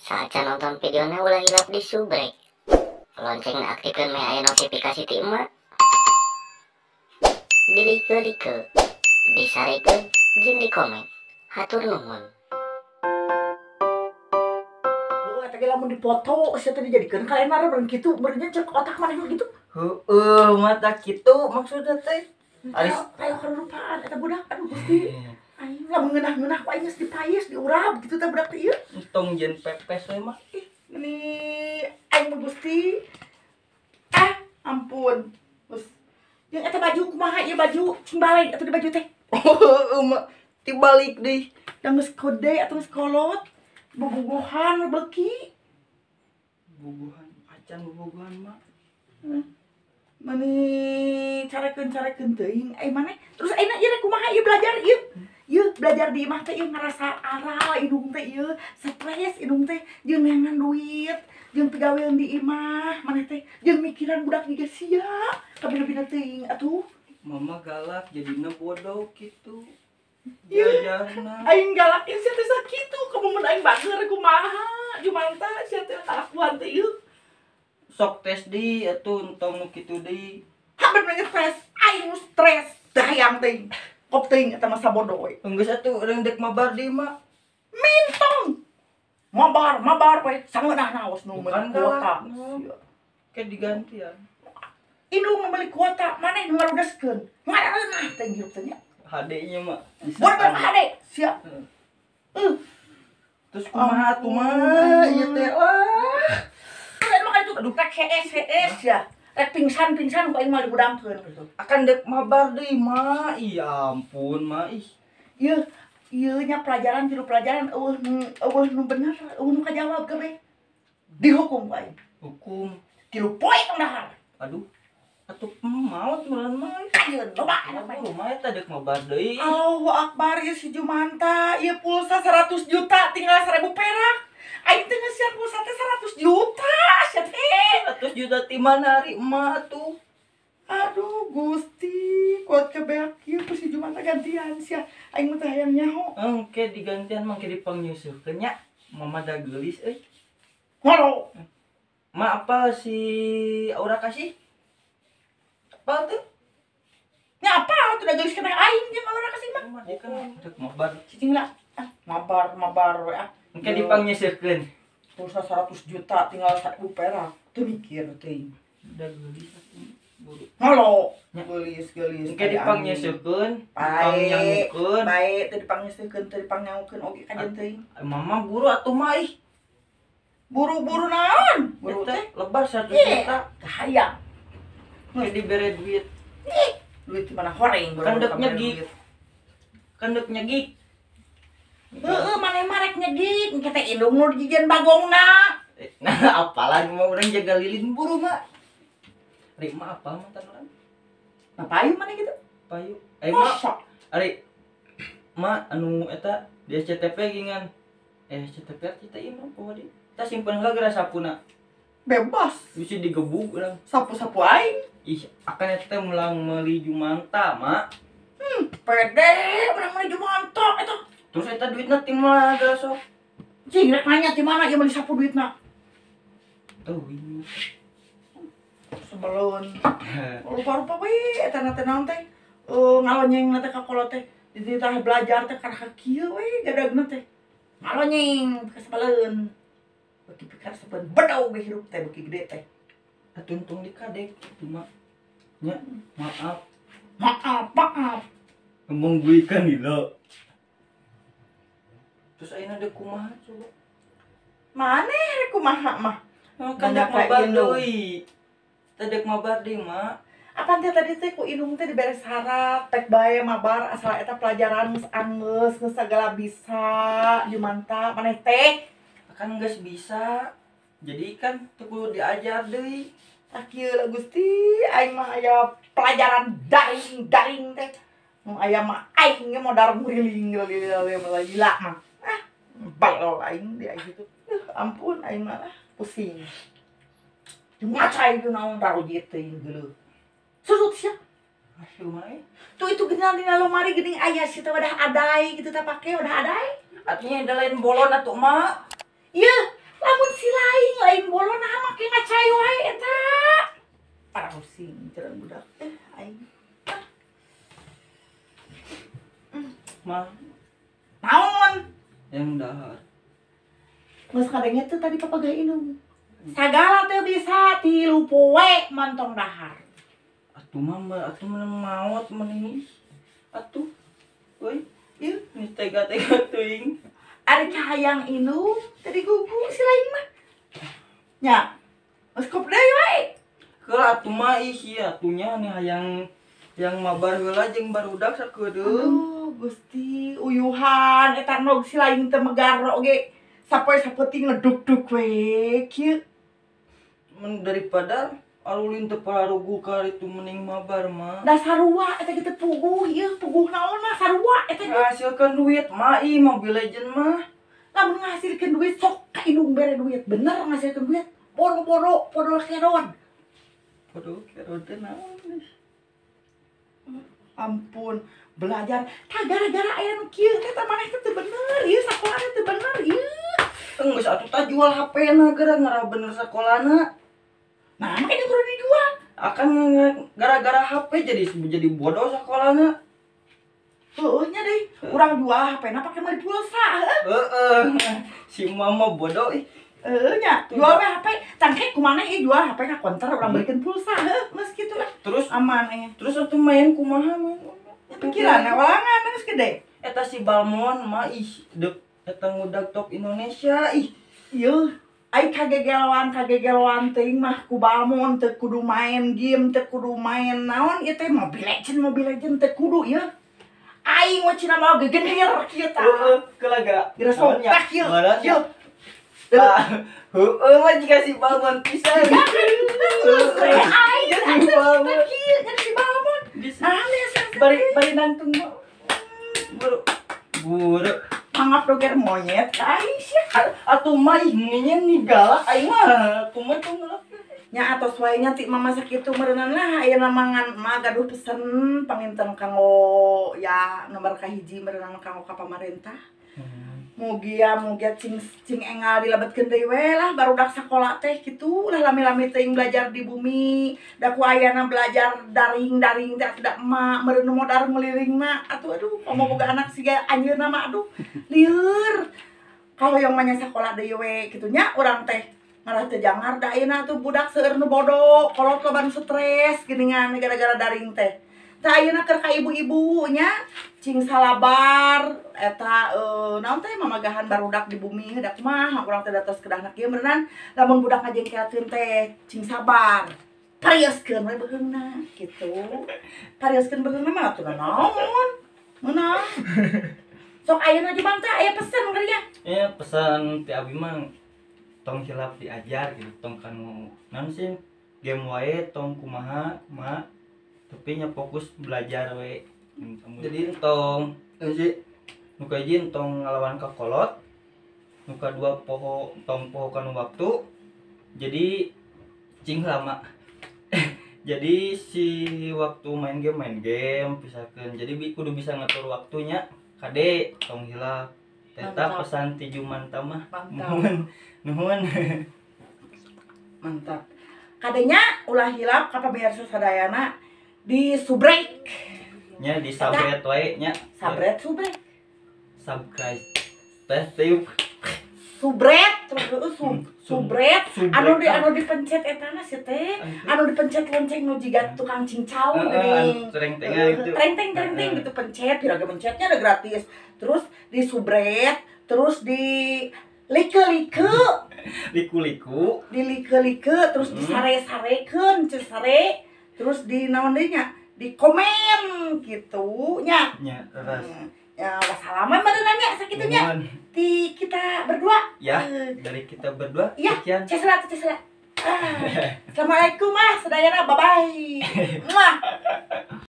Saatnya nonton videonya ulah hilap di subrek. Lonceng aktifkan me aya notifikasi ti emak. Dilike-like, disareke, jeung di komen. Hatur nuhun. Tapi lamun dipoto, saya tadi jadikan kalian marah bereng gitu, berenya cek otak mana gitu. Mata gitu maksudnya teh. Alis, ayo kelupaan, eta budak, aduh gusti. Aing lamun ngeunah-ngeunah ku aing geus dipayes, diurap gitu teh budak teh ieu. Tong jen pepes we mah. Ini aing mah gusti. Ampun. Terus yang eta baju kumaha ieu baju cimbaleng atuh di baju teh. Mak tibalik deui. Da geus kode atuh geus kolot. Bobogohan beuki. Bubuhan acan bubuhan mak. Mani carekeun teuing ai maneh. Terus ayeuna ieu kumaha ieu belajar ieu? Ieu belajar di imah teh ieu ngarasa ara hidung teh ieu, stres hidung teh jeung neangan duit, jeung pigawean di imah maneh teh jeung mikiran budak juga sia. Kabina-bina teuing atuh. Mama galak jadinya bodoh gitu. Ieu Jajarna. aing galak ieu sia teh sakitu, kamu mun aing bager kumaha? Jumanta sia teh kalakuan teh ieu. Sok tes di atuh entong nu kitu deui. Hampir banget stres, aing nu stres, dayang teuing. Kop teuing eta mah sabodo we. Geus atuh urang dek mabar di mak. Mintong. Mabar we, sangeunah naos nu Bukan meuli kuota. galak. Kayak digantian. Indung nu meuli kuota, maneh nu ngarudeskeun. Ngarareunah teh hirup teh nya. HD-nya mak. Buat hade, sia. Terus kumaha tuh mah ieu teh Kan mah itu aduh rek HS ya. Rek pingsan ku aing mah dibudangkeun gitu. akan dek mabar deui mak. Iya ampun mak ih. Ieu nya pelajaran tilu pelajaran eueuh nu bener, eueuh nu kajawab kabeh. Dihukum ku aing. Hukum. 3 poe tong dahar. Aduh. Atuh mau tulan mah. Kajeun loba. Rumah eta dek mabar deui. Allahu Akbar ya si Jumanta, ieu pulsa 100 juta tinggal 1000 perak. Aing teh ngesiar pulsa teh 100 juta, sia teh. 100 juta ti mana hari emak tuh. Aduh Gusti, kuat kebeak ieu ku si Jumanta gantian sia. Aing mah teh hayang nyaho. Engke digantian mah ke dipangnyusukeun nya. Mama da geulis euy. Ngoro. Ma apa si Aura kasih? Apa tuh? Nya apa tuh da geus kena aing jeung orang kasih mah. Mama dia kan dek mabar. Cicing lah. Mabar we ah. Engke dipangnyusukeun. Pulsa 100 juta tinggal 1000 perak. Teu mikir teuing. Da geulis atuh. Buru. Ngalo. Nya. Gelis. Engke dipangnyusukeun, Baik, dipangnyangkeun. baik, teu dipangnyusukeun, teu dipangnyaungkeun oge kajen teuing. Mama buru atuh mah ih. Buru-buru naon? Buru Eta teh lebar 1 Iya. juta. hayang. Engke dibere duit. Duit di mana horeng Kan dek kamera nyegik. duit. Kan dek nyegik. Heeh, maneh mah rek nyegik, engke teh indung nu dijieun bagongna. Nah, apalagi mau orang jaga lilin buru mak. Ari mah apa mantan orang? Ngapain maneh gitu? Payu. Mak, Masa? ari mak anu eta di SCTP gingan. SCTP kita ieu mah poho di. Kita simpen heula geura sapuna. Bebas. Bisa digebug urang. Sapu-sapu aing. Ih, akan eta melang meuli Jumanta, mak. Pede, urang-urang Jumanta eta. Terus eta duitna ti mana geura sok? Cing rek nanya di mana ieu meuli sapu duitna? Tuh, ini. Sebelum rupa-rupa we eta na teh naon teh. Ngalonyeng na teh ka kolot teh. Di tah belajar teh kana kieu we gadagna teh. Ngalonyeng ka sebeleun. Beki pikir sepen bedau we hirup teh beki gede teh. Atuntung dikadek itu mak. Nya, maaf. Maaf. Ngomong gue kan lila. Terus ayeuna dek kumaha coba? Maneh rek kumaha mah? Kan Banyak dek mabar kayak indung. deui. Teh dek mabar deui, mak. Apaan teh tadi teh ku indung teh dibere syarat pek bae mabar asal eta pelajaran geus anggeus geus sagala bisa Jumanta maneh teh Kan geus bisa. Jadi kan teu kudu diajar deui. ah kieu lah Gusti aing mah aya pelajaran daring teh nu aya mah aing ge modal nguriling gila mah balol aing di aing gitu ampun aing mah pusing cuma cai itu naon tarujit teuing geuleuh susut sia Masih mah. tuh itu geuning dina lomari geuning aya situ wadah adai gitu teh pake wadah adai Artinya ada lain bolon atuh mak. ieu jalan budak aing. Mah Naon? yang dahar. Geus kadenge tuh tadi papagainung. Sagala teu bisa tilu poe montong dahar. Atuh mah atuh menang maot meni. Atuh. Euy, ieu ni tega-tega teuing. Ari cahayang inung tadi gugu si lain mah. Nya. Geus kop deui wae. Heula atuh mah ih atunya nih yang mabar heula jeung barudak sakedeung. Aduh, Gusti, uyuhan eta nog si lain teu megaro ge. Sapoe sapeting ngeduk-duk we kieu. Men daripada alulin teu pararugu ka itu mending mabar mah. Da sarua eta kitu puguh ieu, puguh naon mah sarua eta ge. Ngasilkeun duit mah ih Mobile Legend mah. Lamun ngasilkeun duit sok ka indung bere duit. Bener ngasilkeun duit. Boro-boro podol keron. Waduh, kero teh naon. Ampun, belajar tah gara-gara aya nu kieu eta maneh teh teu bener ieu sakola teh bener ieu. Geus atuh tah jual HP-na gara bener sakolana. Nah, makanya kudu dijual. Akan gara-gara HP jadi bodoh sakolana. Heueuh nya deui, urang jual HP-na pake meuli pulsa. Heeh. Si mama bodoh ih. Heueuh nya, jual we HP, tangke kumaha ieu jual HP ka konter urang beurekeun pulsa. Heuh, geus kitu lah. Terus Aman aya. terus atuh main kumaha mah? Pikiran walangan geus gede. Eta si Balmon mah ih dek eta ngudag top Indonesia ih. Ieu, ai kagegeloan teuing mah ku Balmon teu kudu main game, teu kudu main naon ieu teh Mobile Legend teu kudu ieu. Aing mah cenah mau gegenir kieu tah. Heeh, keulaga. Geus sopak ieu. Ieu. Heeh mah jika si Balmon pisan. Aing Si Balmon. kieu jadi si Balmon. Bari nangtung mah. Buru. Anggap doger monyet aing sia. Atuh mah ih ngeunyeun nih galak aing mah. Atuh mah tuh ngelak. Nya atos wae nya ti mama sakitu meureunana lah ayeuna mangan mah gaduh pesen panginten kanggo ya nomor kahiji meureunana kanggo ka pamarentah. Mugia cing engal dilebetkeun deui we lah barudak sakola teh kitu lah lami-lami teuing belajar di bumi da ku ayana belajar daring teh tidak emak meureun modar ngeliringna atuh aduh komo boga anak siga anjeunna mah aduh lieur kahoyong mah nya sakola deui we kitu nya urang teh malah teu jangar da ayeuna tuh budak seueur nu bodoh kolot loban stres geuningan gara-gara daring teh tah ayeuna keur ka ibu-ibu nya cing salabar eta naon teh mamagahan barudak di bumi da kumaha urang teh datos kedahna kieu meureunana lamun budak ngajengkelkeun teh cing sabar parioskeun we beheungna kitu parioskeun beheungna mah atuh naon meunang sok ayeuna jeung teh aya pesen geurinya Ya pesan ti abi mah tong hilap diajar gitu tong kanu naon sih game wae tong kumaha tapi nya fokus belajar we. Jadi tong sih nu kahiji tong ngalawan ka kolot nu kadua poho kanu waktu jadi cing lama jadi si waktu main game pisahkeun jadi kudu bisa ngatur waktunya kade tong hilap eta pesan ti Jumanta mah nuhun mantap kadenya ulah hilap ka pamirsa sadayana di subrek nya di subscribe wae nya subscribe subscribe teh subret subret anu dipencet etana sih teh anu dipencet lonceng nu jiga tukang cincau geuning treng gitu pencet piraga pencetnya ada gratis terus di subret terus di liku di like terus disare-sarekeun sare terus di naon deui nya di komen gitu nya terus ya wassalaman beneran ya sakitunya di kita berdua ya dari kita berdua ya, sekian cesela Assalamualaikum mas sadayana bye bye